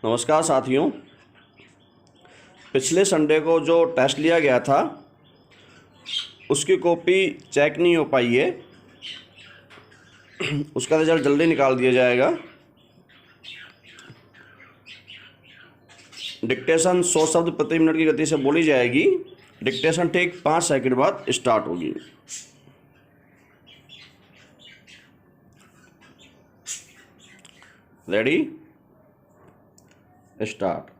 नमस्कार साथियों। पिछले संडे को जो टेस्ट लिया गया था उसकी कॉपी चेक नहीं हो पाई है। उसका रिजल्ट जल्दी निकाल दिया जाएगा। डिक्टेशन 100 शब्द प्रति मिनट की गति से बोली जाएगी। डिक्टेशन ठीक 5 सेकंड बाद स्टार्ट होगी। Ready, start.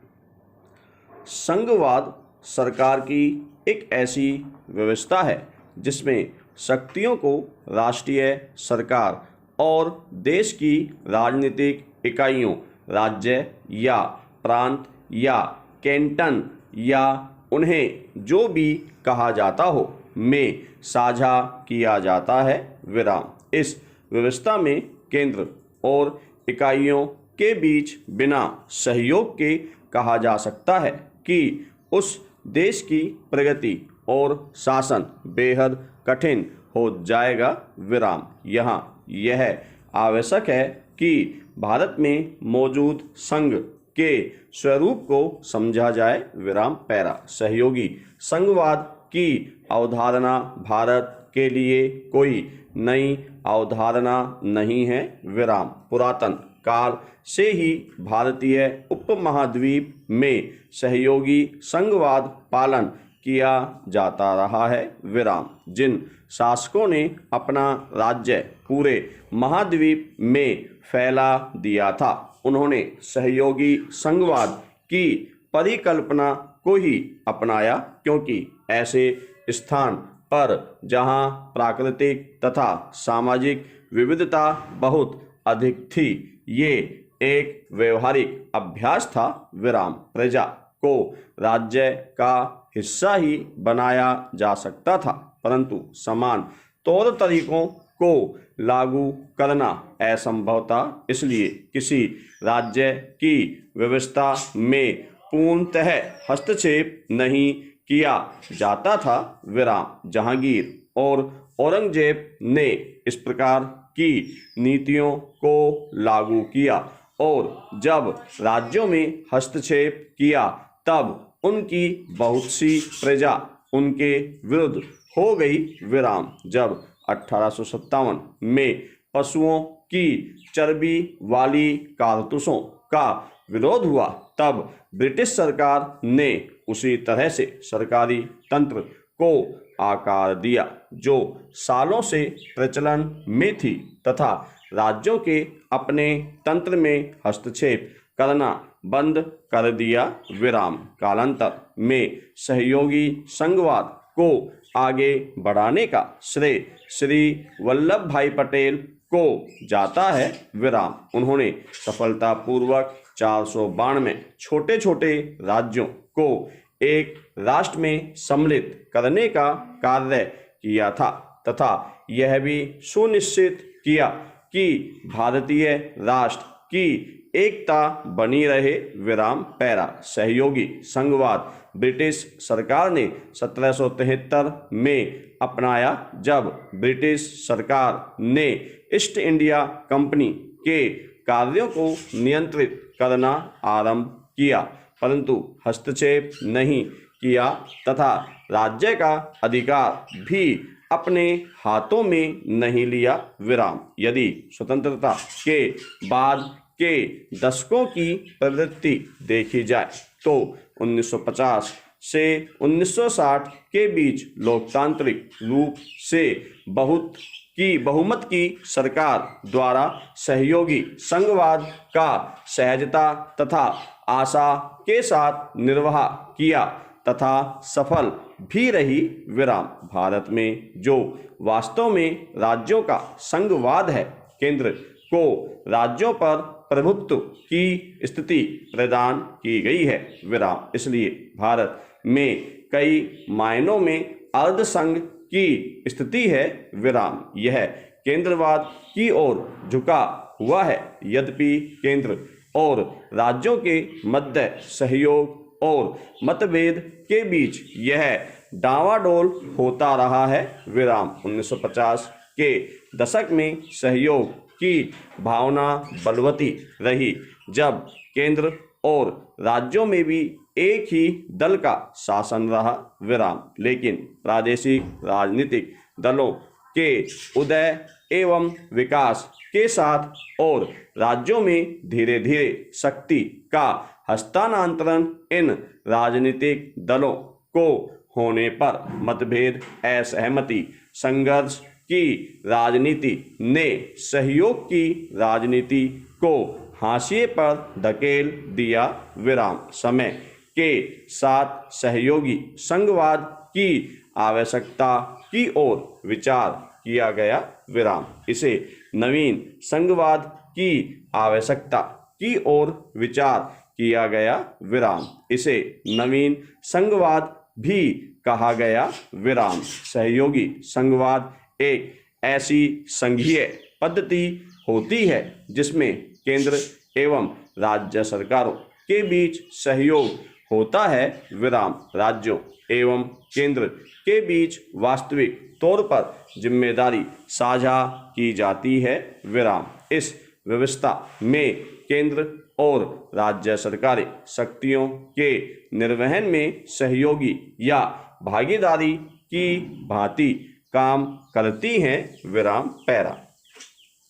संघवाद सरकार की एक ऐसी व्यवस्था है जिसमें शक्तियों को राष्ट्रीय सरकार और देश की राजनीतिक इकाइयों, राज्य या प्रांत या कैंटन या उन्हें जो भी कहा जाता हो में साझा किया जाता है। विराम। इस व्यवस्था में केंद्र और इकाइयों के बीच बिना सहयोग के कहा जा सकता है कि उस देश की प्रगति और शासन बेहद कठिन हो जाएगा। विराम। यहाँ यह आवश्यक है कि भारत में मौजूद संघ के स्वरूप को समझा जाए। विराम। पैरा। सहयोगी संघवाद की अवधारणा भारत के लिए कोई नई अवधारणा नहीं है। विराम। पुरातन काल से ही भारतीय उपमहाद्वीप में सहयोगी संघवाद पालन किया जाता रहा है। विराम। जिन शासकों ने अपना राज्य पूरे महाद्वीप में फैला दिया था उन्होंने सहयोगी संघवाद की परिकल्पना को ही अपनाया, क्योंकि ऐसे स्थान पर जहां प्राकृतिक तथा सामाजिक विविधता बहुत अधिक थी, ये एक व्यवहारिक अभ्यास था। विराम। प्रजा को राज्य का हिस्सा ही बनाया जा सकता था, परंतु समान तौर तरीकों को लागू करना असंभव था। इसलिए किसी राज्य की व्यवस्था में पूर्णतः हस्तक्षेप नहीं किया जाता था। विराम। जहांगीर और औरंगजेब ने इस प्रकार की नीतियों को लागू किया और जब राज्यों में हस्तक्षेप किया तब उनकी बहुत सी प्रजा उनके विरुद्ध हो गई। विराम। जब 1857 में पशुओं की चर्बी वाली कारतूसों का विरोध हुआ तब ब्रिटिश सरकार ने उसी तरह से सरकारी तंत्र को आकार दिया जो सालों से प्रचलन में थी तथा राज्यों के अपने तंत्र में हस्तक्षेप करना बंद कर दिया। विराम। कालांतर में सहयोगी संघवाद को आगे बढ़ाने का श्रेय श्री वल्लभ भाई पटेल को जाता है। विराम। उन्होंने सफलतापूर्वक 492 छोटे छोटे राज्यों को एक राष्ट्र में सम्मिलित करने का कार्य किया था तथा यह भी सुनिश्चित किया कि भारतीय राष्ट्र की एकता बनी रहे। विराम। पैरा। सहयोगी संघवाद ब्रिटिश सरकार ने 1773 में अपनाया, जब ब्रिटिश सरकार ने ईस्ट इंडिया कंपनी के कार्यों को नियंत्रित करना आरंभ किया, परंतु हस्तक्षेप नहीं किया तथा राज्य का अधिकार भी अपने हाथों में नहीं लिया। विराम। यदि स्वतंत्रता के बाद के दशकों की प्रवृत्ति देखी जाए तो 1950 से 1960 के बीच लोकतांत्रिक रूप से बहुमत की सरकार द्वारा सहयोगी संघवाद का सहजता तथा आशा के साथ निर्वाह किया तथा सफल भी रही। विराम। भारत में जो वास्तव में राज्यों का संघवाद है, केंद्र को राज्यों पर प्रभुत्व की स्थिति प्रदान की गई है। विराम। इसलिए भारत में कई मायनों में अर्धसंघ की स्थिति है। विराम। यह केंद्रवाद की ओर झुका हुआ है, यद्यपि केंद्र और राज्यों के मध्य सहयोग और मतभेद के बीच यह डावाडोल होता रहा है। विराम। 1950 के दशक में सहयोग की भावना बलवती रही, जब केंद्र और राज्यों में भी एक ही दल का शासन रहा, विराम। लेकिन प्रादेशिक राजनीतिक दलों के उदय एवं विकास के साथ और राज्यों में धीरे धीरे शक्ति का हस्तांतरण इन राजनीतिक दलों को होने पर मतभेद, असहमति, संघर्ष की राजनीति ने सहयोग की राजनीति को हाशिए पर धकेल दिया, विराम। समय के साथ सहयोगी संघवाद की आवश्यकता की ओर विचार किया गया, विराम। इसे नवीन संघवाद की आवश्यकता की ओर विचार किया गया, विराम। इसे नवीन संघवाद भी कहा गया, विराम। सहयोगी संघवाद एक ऐसी संघीय पद्धति होती है जिसमें केंद्र एवं राज्य सरकारों के बीच सहयोग होता है, विराम। राज्यों एवं केंद्र के बीच वास्तविक तौर पर जिम्मेदारी साझा की जाती है, विराम। इस व्यवस्था में केंद्र और राज्य सरकारें शक्तियों के निर्वहन में सहयोगी या भागीदारी की भांति काम करती हैं, विराम। पैरा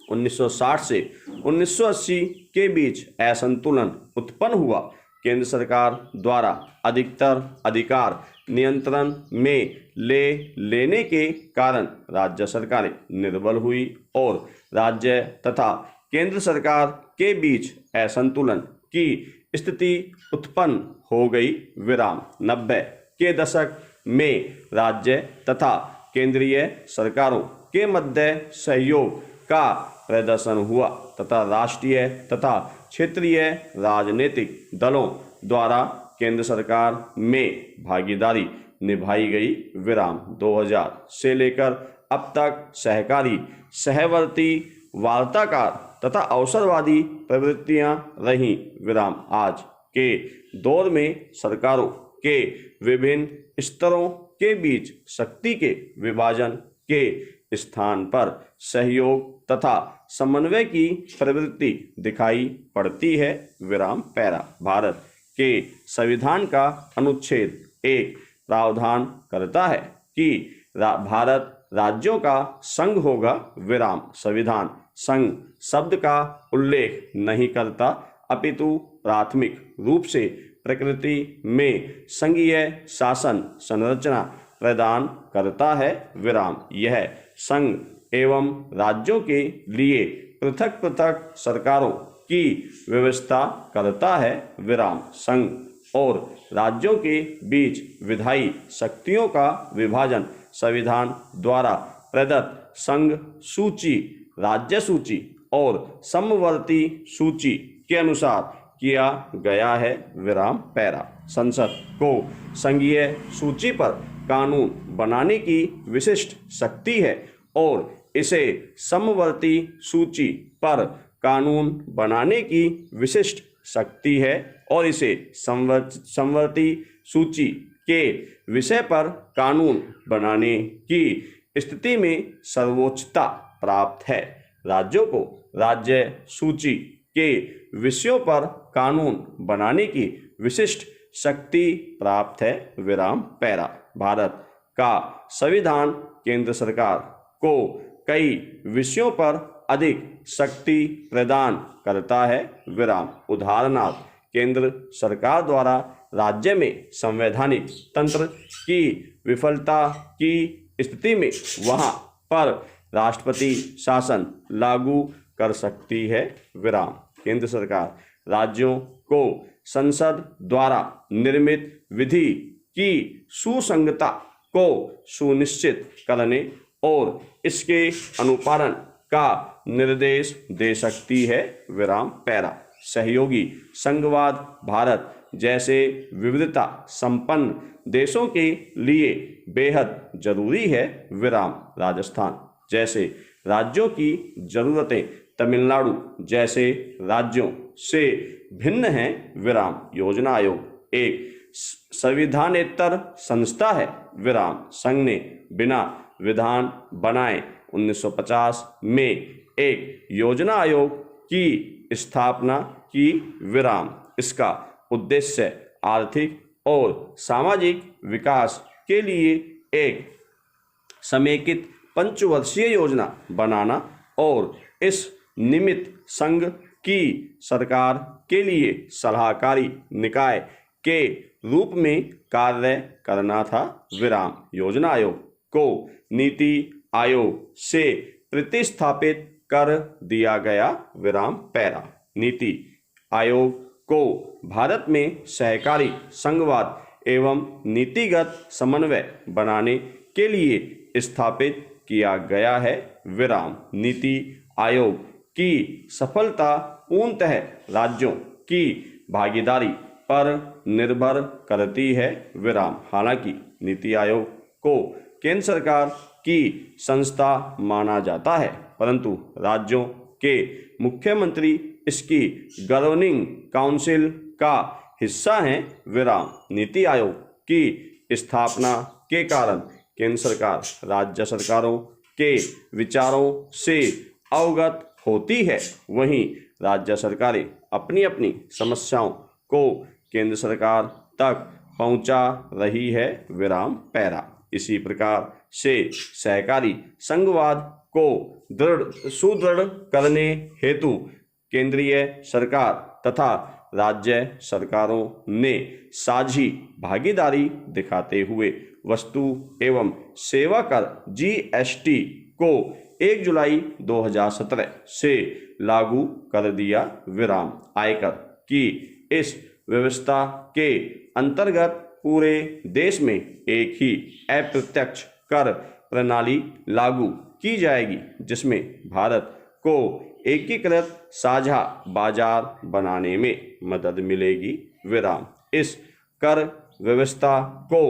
1960 से 1980 के बीच असंतुलन उत्पन्न हुआ। केंद्र सरकार द्वारा अधिकतर अधिकार नियंत्रण में लेने के कारण राज्य सरकारें निर्बल हुई और राज्य तथा केंद्र सरकार के बीच असंतुलन की स्थिति उत्पन्न हो गई, विराम। 90 के दशक में राज्य तथा केंद्रीय सरकारों के मध्य सहयोग का प्रदर्शन हुआ तथा राष्ट्रीय तथा क्षेत्रीय राजनीतिक दलों द्वारा केंद्र सरकार में भागीदारी निभाई गई, विराम। 2000 से लेकर अब तक सहकारी, सहवर्ती, वार्ताकार तथा अवसरवादी प्रवृत्तियां रहीं, विराम। आज के दौर में सरकारों के विभिन्न स्तरों के बीच शक्ति के विभाजन के स्थान पर सहयोग तथा समन्वय की प्रवृत्ति दिखाई पड़ती है, विराम। पैरा भारत के संविधान का अनुच्छेद 1 प्रावधान करता है कि भारत राज्यों का संघ होगा, विराम। संविधान संघ शब्द का उल्लेख नहीं करता अपितु प्राथमिक रूप से प्रकृति में संघीय शासन संरचना प्रदान करता है, विराम। यह संघ एवं राज्यों के लिए पृथक पृथक सरकारों की व्यवस्था करता है, विराम। संघ और राज्यों के बीच विधायी शक्तियों का विभाजन संविधान द्वारा प्रदत्त संघ सूची, राज्य सूची और समवर्ती सूची के अनुसार किया गया है, विराम। पैरा संसद को संघीय सूची पर कानून बनाने की विशिष्ट शक्ति है और इसे समवर्ती सूची पर कानून बनाने की विशिष्ट शक्ति है और इसे समवर्ती सूची के विषय पर कानून बनाने की स्थिति में सर्वोच्चता प्राप्त है। राज्यों को राज्य सूची के विषयों पर कानून बनाने की विशिष्ट शक्ति प्राप्त है, विराम। पैरा भारत का संविधान केंद्र सरकार को कई विषयों पर अधिक शक्ति प्रदान करता है, विराम। उदाहरणार्थ केंद्र सरकार द्वारा राज्य में संवैधानिक तंत्र की विफलता की स्थिति में वहां पर राष्ट्रपति शासन लागू कर सकती है, विराम। केंद्र सरकार राज्यों को संसद द्वारा निर्मित विधि की सुसंगतता को सुनिश्चित करने और इसके अनुपालन का निर्देश दे सकती है, विराम। पैरा सहयोगी संघवाद भारत जैसे विविधता संपन्न देशों के लिए बेहद जरूरी है, विराम। राजस्थान जैसे राज्यों की जरूरतें तमिलनाडु जैसे राज्यों से भिन्न हैं, विराम। योजना आयोग एक संविधानेतर संस्था है, विराम। संघ ने बिना विधान बनाए 1950 में एक योजना आयोग की स्थापना की विराम। इसका उद्देश्य आर्थिक और सामाजिक विकास के लिए एक समेकित पंचवर्षीय योजना बनाना और इस निमित्त संघ की सरकार के लिए सलाहकारी निकाय के रूप में कार्य करना था। विराम। योजना आयोग को नीति आयोग से प्रतिस्थापित कर दिया गया। विराम पैरा। नीति आयोग को भारत में सहकारी संघवाद एवं नीतिगत समन्वय बनाने के लिए स्थापित किया गया है। विराम। नीति आयोग की सफलता पूर्णतः राज्यों की भागीदारी पर निर्भर करती है। विराम। हालांकि नीति आयोग को केंद्र सरकार की संस्था माना जाता है, परंतु राज्यों के मुख्यमंत्री इसकी गवर्निंग काउंसिल का हिस्सा हैं। विराम। नीति आयोग की स्थापना के कारण केंद्र सरकार राज्य सरकारों के विचारों से अवगत होती है, वहीं राज्य सरकारें अपनी अपनी समस्याओं को केंद्र सरकार तक पहुंचा रही है। विराम पैरा। इसी प्रकार से सहकारी संघवाद को सुदृढ़ करने हेतु केंद्रीय सरकार तथा राज्य सरकारों ने साझी भागीदारी दिखाते हुए वस्तु एवं सेवा कर GST को 1 जुलाई 2017 से लागू कर दिया। विराम। आयकर की इस व्यवस्था के अंतर्गत पूरे देश में एक ही अप्रत्यक्ष कर प्रणाली लागू की जाएगी, जिसमें भारत को एकीकृत साझा बाजार बनाने में मदद मिलेगी। विराम। इस कर व्यवस्था को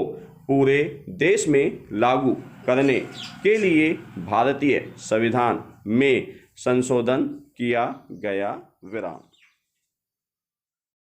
पूरे देश में लागू करने के लिए भारतीय संविधान में संशोधन किया गया। विराम।